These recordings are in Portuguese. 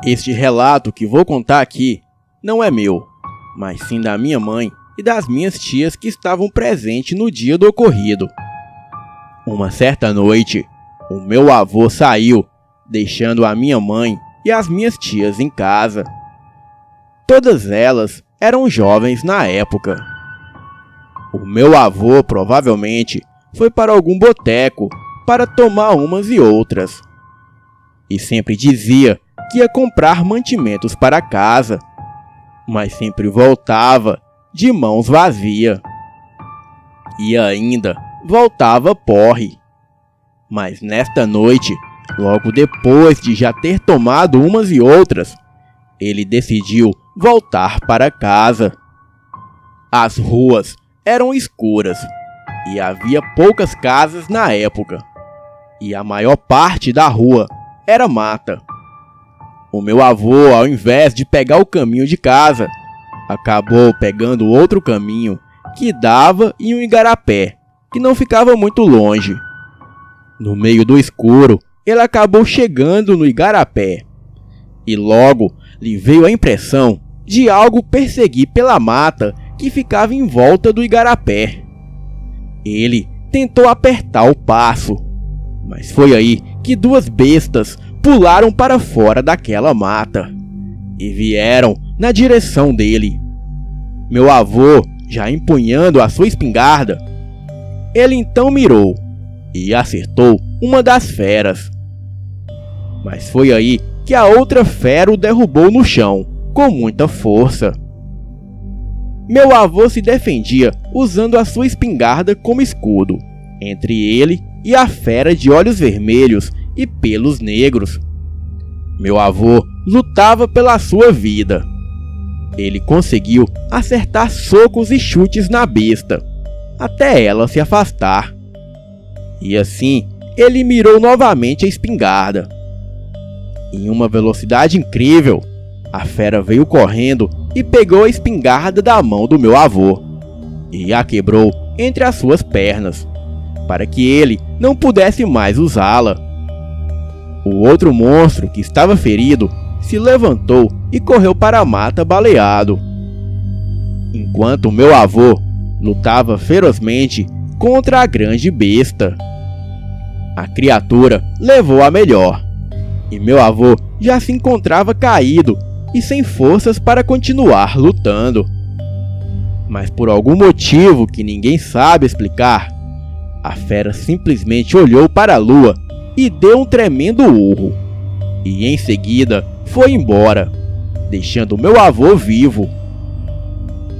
Este relato que vou contar aqui não é meu, mas sim da minha mãe e das minhas tias que estavam presentes no dia do ocorrido. Uma certa noite, o meu avô saiu, deixando a minha mãe e as minhas tias em casa. Todas elas eram jovens na época. O meu avô provavelmente foi para algum boteco para tomar umas e outras. E sempre dizia que ia comprar mantimentos para casa, mas sempre voltava de mãos vazias. E ainda voltava porre. Mas nesta noite, logo depois de já ter tomado umas e outras, ele decidiu voltar para casa. As ruas eram escuras e havia poucas casas na época, e a maior parte da rua era mata. O meu avô, ao invés de pegar o caminho de casa, acabou pegando outro caminho que dava em um igarapé, que não ficava muito longe. No meio do escuro, ele acabou chegando no igarapé, e logo lhe veio a impressão de algo perseguir pela mata que ficava em volta do igarapé. Ele tentou apertar o passo, mas foi aí que duas bestas pularam para fora daquela mata e vieram na direção dele. Meu avô, já empunhando a sua espingarda, ele então mirou e acertou uma das feras. Mas foi aí que a outra fera o derrubou no chão com muita força. Meu avô se defendia usando a sua espingarda como escudo entre ele e a fera de olhos vermelhos e pelos negros. Meu avô lutava pela sua vida. Ele conseguiu acertar socos e chutes na besta, até ela se afastar. E assim, ele mirou novamente a espingarda. Em uma velocidade incrível, a fera veio correndo e pegou a espingarda da mão do meu avô e a quebrou entre as suas pernas, para que ele não pudesse mais usá-la. O outro monstro, que estava ferido, se levantou e correu para a mata baleado, enquanto meu avô lutava ferozmente contra a grande besta. A criatura levou a melhor, e meu avô já se encontrava caído e sem forças para continuar lutando. Mas por algum motivo que ninguém sabe explicar, a fera simplesmente olhou para a lua e deu um tremendo urro, e em seguida foi embora, deixando meu avô vivo.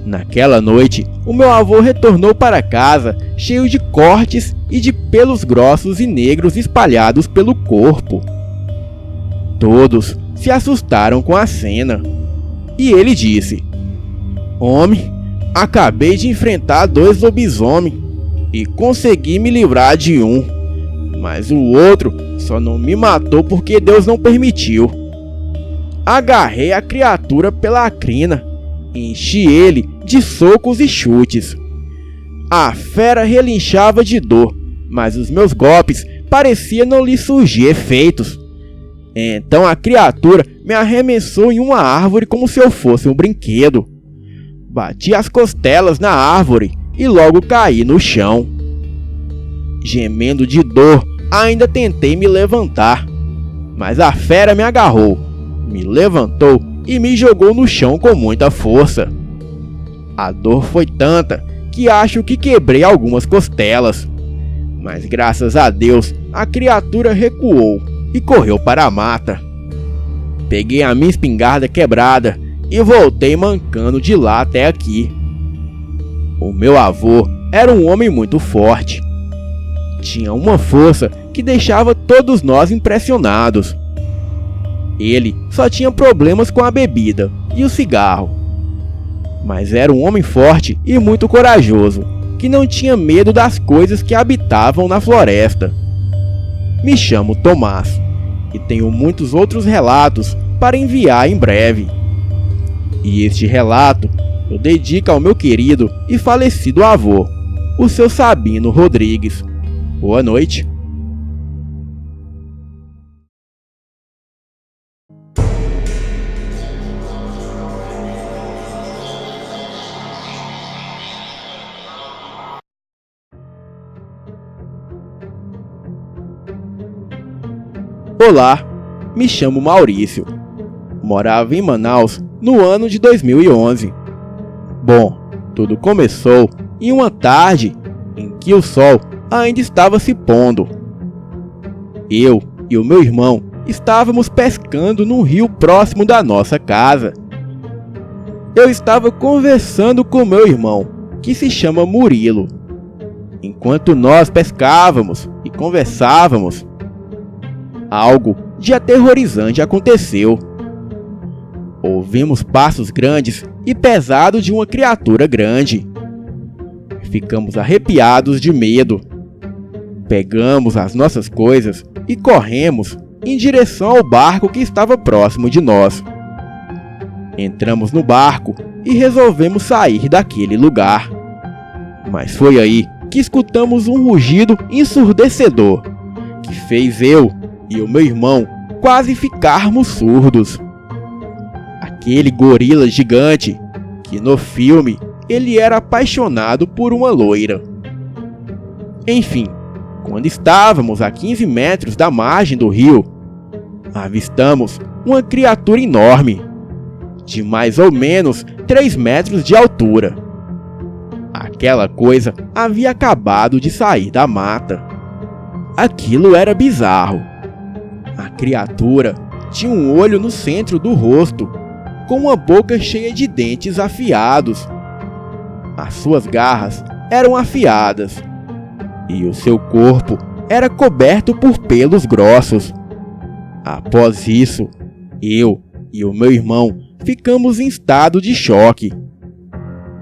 Naquela noite, o meu avô retornou para casa cheio de cortes e de pelos grossos e negros espalhados pelo corpo. Todos se assustaram com a cena, e ele disse: "Homem, acabei de enfrentar 2 lobisomens e consegui me livrar de um, mas o outro só não me matou porque Deus não permitiu. Agarrei a criatura pela crina e enchi ele de socos e chutes. A fera relinchava de dor, mas os meus golpes pareciam não lhe surgir efeitos. Então a criatura me arremessou em uma árvore como se eu fosse um brinquedo. Bati as costelas na árvore e logo caí no chão. Gemendo de dor, ainda tentei me levantar, mas a fera me agarrou, me levantou e me jogou no chão com muita força. A dor foi tanta que acho que quebrei algumas costelas, mas graças a Deus a criatura recuou e correu para a mata. Peguei a minha espingarda quebrada e voltei mancando de lá até aqui. O meu avô era um homem muito forte. Tinha uma força que deixava todos nós impressionados. Ele só tinha problemas com a bebida e o cigarro, mas era um homem forte e muito corajoso, que não tinha medo das coisas que habitavam na floresta. Me chamo Tomás e tenho muitos outros relatos para enviar em breve. E este relato eu dedico ao meu querido e falecido avô, o seu Sabino Rodrigues. Boa noite. Olá, me chamo Maurício. Morava em Manaus no ano de 2011. Bom, tudo começou em uma tarde em que o sol ainda estava se pondo. Eu e o meu irmão estávamos pescando num rio próximo da nossa casa. Eu estava conversando com meu irmão, que se chama Murilo. Enquanto nós pescávamos e conversávamos, algo de aterrorizante aconteceu. Ouvimos passos grandes e pesados de uma criatura grande. Ficamos arrepiados de medo. Pegamos as nossas coisas e corremos em direção ao barco que estava próximo de nós. Entramos no barco e resolvemos sair daquele lugar. Mas foi aí que escutamos um rugido ensurdecedor, que fez eu e o meu irmão quase ficarmos surdos. Aquele gorila gigante, que no filme ele era apaixonado por uma loira. Enfim, quando estávamos a 15 metros da margem do rio, avistamos uma criatura enorme, de mais ou menos 3 metros de altura. Aquela coisa havia acabado de sair da mata. Aquilo era bizarro. A criatura tinha um olho no centro do rosto, com uma boca cheia de dentes afiados. As suas garras eram afiadas e o seu corpo era coberto por pelos grossos. Após isso, eu e o meu irmão ficamos em estado de choque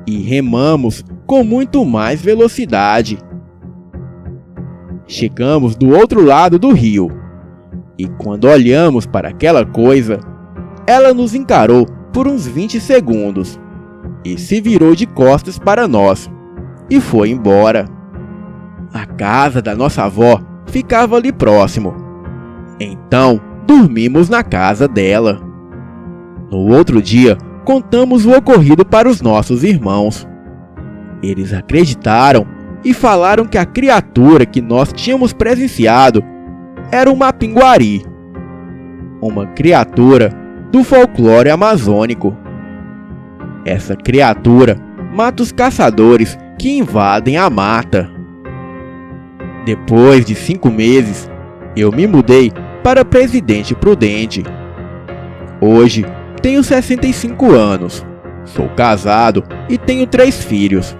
e remamos com muito mais velocidade. Chegamos do outro lado do rio e quando olhamos para aquela coisa, ela nos encarou por uns 20 segundos e se virou de costas para nós e foi embora. A casa da nossa avó ficava ali próximo, então dormimos na casa dela. No outro dia, contamos o ocorrido para os nossos irmãos. Eles acreditaram e falaram que a criatura que nós tínhamos presenciado era uma mapinguari, uma criatura do folclore amazônico. Essa criatura mata os caçadores que invadem a mata. Depois de 5 meses, eu me mudei para Presidente Prudente. Hoje, tenho 65 anos, sou casado e tenho 3 filhos.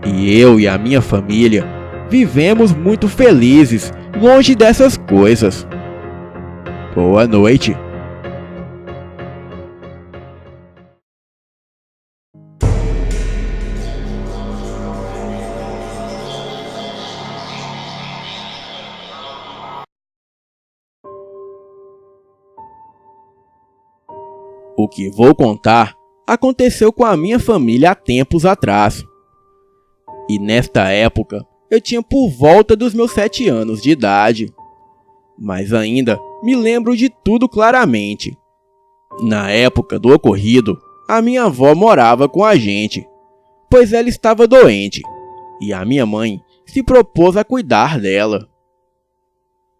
E eu e a minha família vivemos muito felizes longe dessas coisas. Boa noite. O que vou contar aconteceu com a minha família há tempos atrás. E nesta época eu tinha por volta dos meus 7 anos de idade. Mas ainda me lembro de tudo claramente. Na época do ocorrido, a minha avó morava com a gente, pois ela estava doente e a minha mãe se propôs a cuidar dela.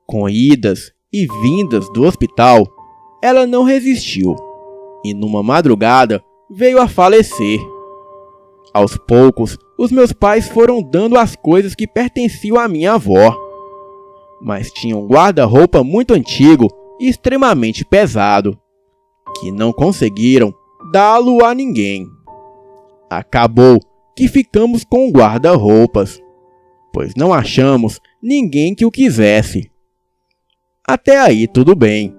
Com idas e vindas do hospital, ela não resistiu e numa madrugada veio a falecer. Aos poucos, os meus pais foram dando as coisas que pertenciam à minha avó, mas tinha um guarda-roupa muito antigo e extremamente pesado, que não conseguiram dá-lo a ninguém. Acabou que ficamos com o guarda-roupas, pois não achamos ninguém que o quisesse. Até aí tudo bem,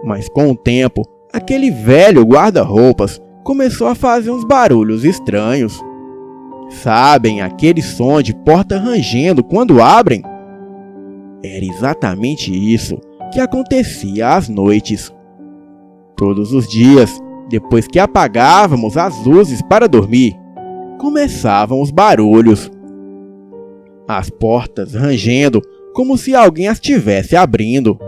mas com o tempo, aquele velho guarda-roupas começou a fazer uns barulhos estranhos. Sabem aquele som de porta rangendo quando abrem? Era exatamente isso que acontecia às noites. Todos os dias, depois que apagávamos as luzes para dormir, começavam os barulhos. As portas rangendo como se alguém as estivesse abrindo.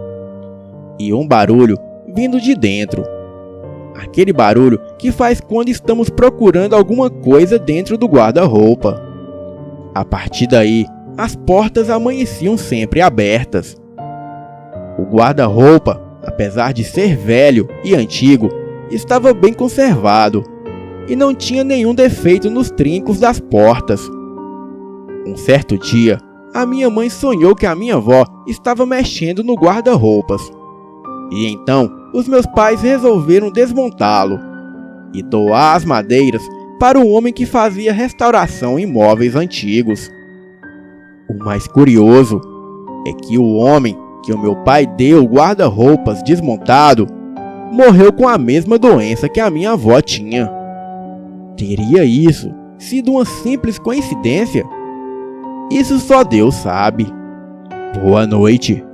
E um barulho vindo de dentro. Aquele barulho que faz quando estamos procurando alguma coisa dentro do guarda-roupa. A partir daí, as portas amanheciam sempre abertas. O guarda-roupa, apesar de ser velho e antigo, estava bem conservado e não tinha nenhum defeito nos trincos das portas. Um certo dia, a minha mãe sonhou que a minha avó estava mexendo no guarda-roupas. E então, os meus pais resolveram desmontá-lo e doar as madeiras para um homem que fazia restauração em móveis antigos. O mais curioso é que o homem que o meu pai deu o guarda-roupas desmontado morreu com a mesma doença que a minha avó tinha. Teria isso sido uma simples coincidência? Isso só Deus sabe. Boa noite.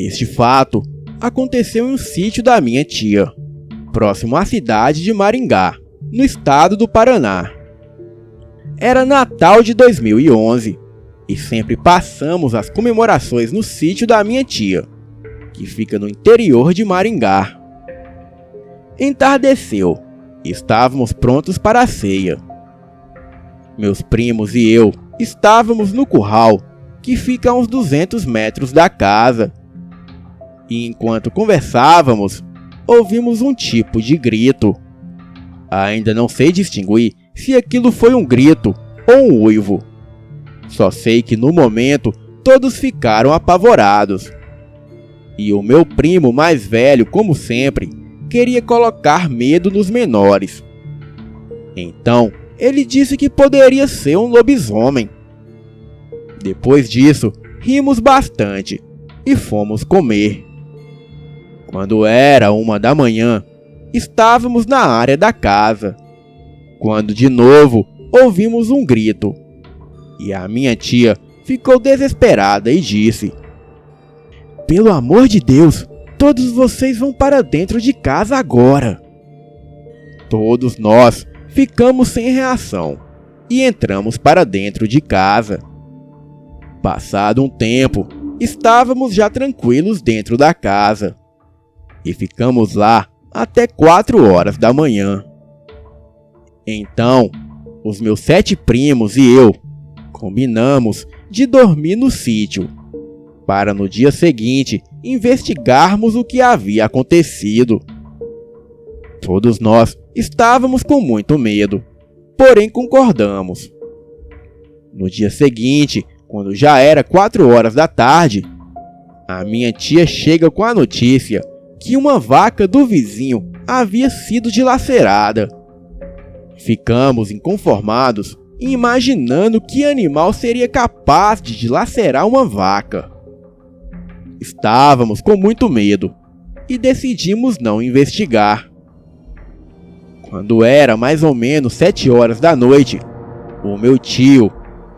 Este fato aconteceu em um sítio da minha tia, próximo à cidade de Maringá, no estado do Paraná. Era Natal de 2011 e sempre passamos as comemorações no sítio da minha tia, que fica no interior de Maringá. Entardeceu e estávamos prontos para a ceia. Meus primos e eu estávamos no curral, que fica a uns 200 metros da casa. E enquanto conversávamos, ouvimos um tipo de grito. Ainda não sei distinguir se aquilo foi um grito ou um uivo. Só sei que no momento todos ficaram apavorados. E o meu primo mais velho, como sempre, queria colocar medo nos menores. Então, ele disse que poderia ser um lobisomem. Depois disso, rimos bastante e fomos comer. Quando era 1 da manhã, estávamos na área da casa, quando de novo ouvimos um grito. E a minha tia ficou desesperada e disse: "Pelo amor de Deus, todos vocês vão para dentro de casa agora." Todos nós ficamos sem reação e entramos para dentro de casa. Passado um tempo, estávamos já tranquilos dentro da casa e ficamos lá até 4 horas da manhã. Então, os meus 7 primos e eu combinamos de dormir no sítio, para no dia seguinte investigarmos o que havia acontecido. Todos nós estávamos com muito medo, porém concordamos. No dia seguinte, quando já era 4 horas da tarde, a minha tia chega com a notícia que uma vaca do vizinho havia sido dilacerada. Ficamos inconformados e imaginando que animal seria capaz de dilacerar uma vaca. Estávamos com muito medo e decidimos não investigar. Quando era mais ou menos 7 horas da noite, o meu tio,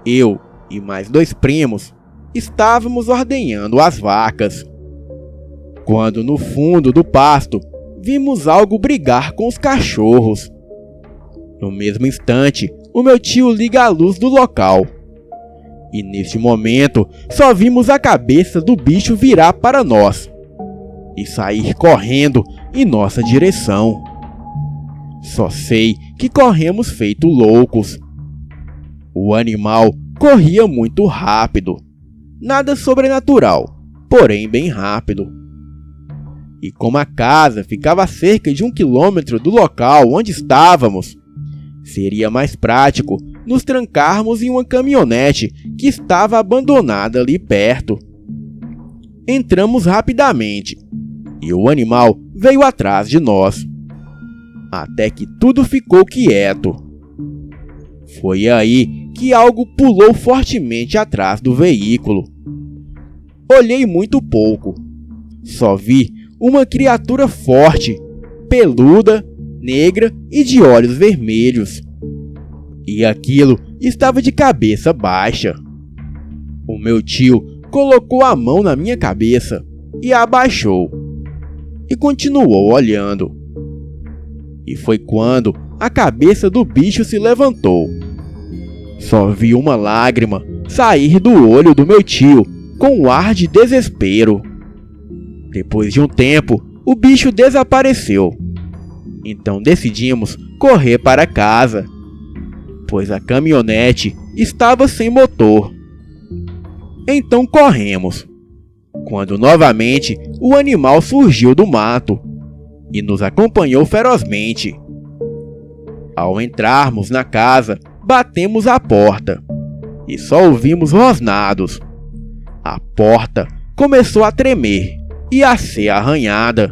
eu e mais 2 primos estávamos ordenhando as vacas, quando no fundo do pasto vimos algo brigar com os cachorros. No mesmo instante, o meu tio liga a luz do local. E neste momento, só vimos a cabeça do bicho virar para nós e sair correndo em nossa direção. Só sei que corremos feito loucos. O animal corria muito rápido. Nada sobrenatural, porém bem rápido. E como a casa ficava a cerca de 1 quilômetro do local onde estávamos, seria mais prático nos trancarmos em uma caminhonete que estava abandonada ali perto. Entramos rapidamente e o animal veio atrás de nós, até que tudo ficou quieto. Foi aí que algo pulou fortemente atrás do veículo. Olhei muito pouco, só vi uma criatura forte, peluda, negra e de olhos vermelhos. E aquilo estava de cabeça baixa. O meu tio colocou a mão na minha cabeça e a abaixou. E continuou olhando. E foi quando a cabeça do bicho se levantou. Só vi uma lágrima sair do olho do meu tio com um ar de desespero. Depois de um tempo, o bicho desapareceu. Então decidimos correr para casa, pois a caminhonete estava sem motor. Então corremos, quando novamente o animal surgiu do mato e nos acompanhou ferozmente. Ao entrarmos na casa, batemos a porta e só ouvimos rosnados. A porta começou a tremer e a ser arranhada.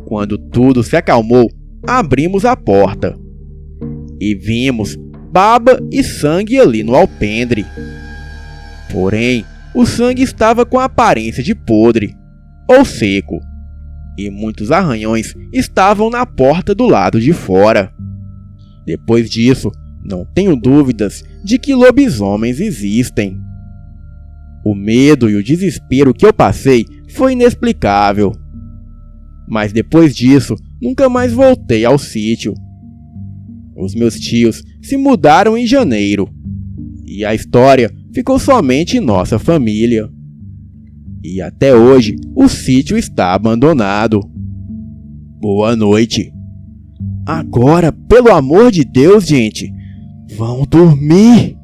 Quando tudo se acalmou, abrimos a porta e vimos baba e sangue ali no alpendre. Porém, o sangue estava com a aparência de podre ou seco, e muitos arranhões estavam na porta do lado de fora. Depois disso, não tenho dúvidas de que lobisomens existem. O medo e o desespero que eu passei foi inexplicável. Mas depois disso, nunca mais voltei ao sítio. Os meus tios se mudaram em janeiro, e a história ficou somente em nossa família. E até hoje, o sítio está abandonado. Boa noite. Agora, pelo amor de Deus, gente, vão dormir!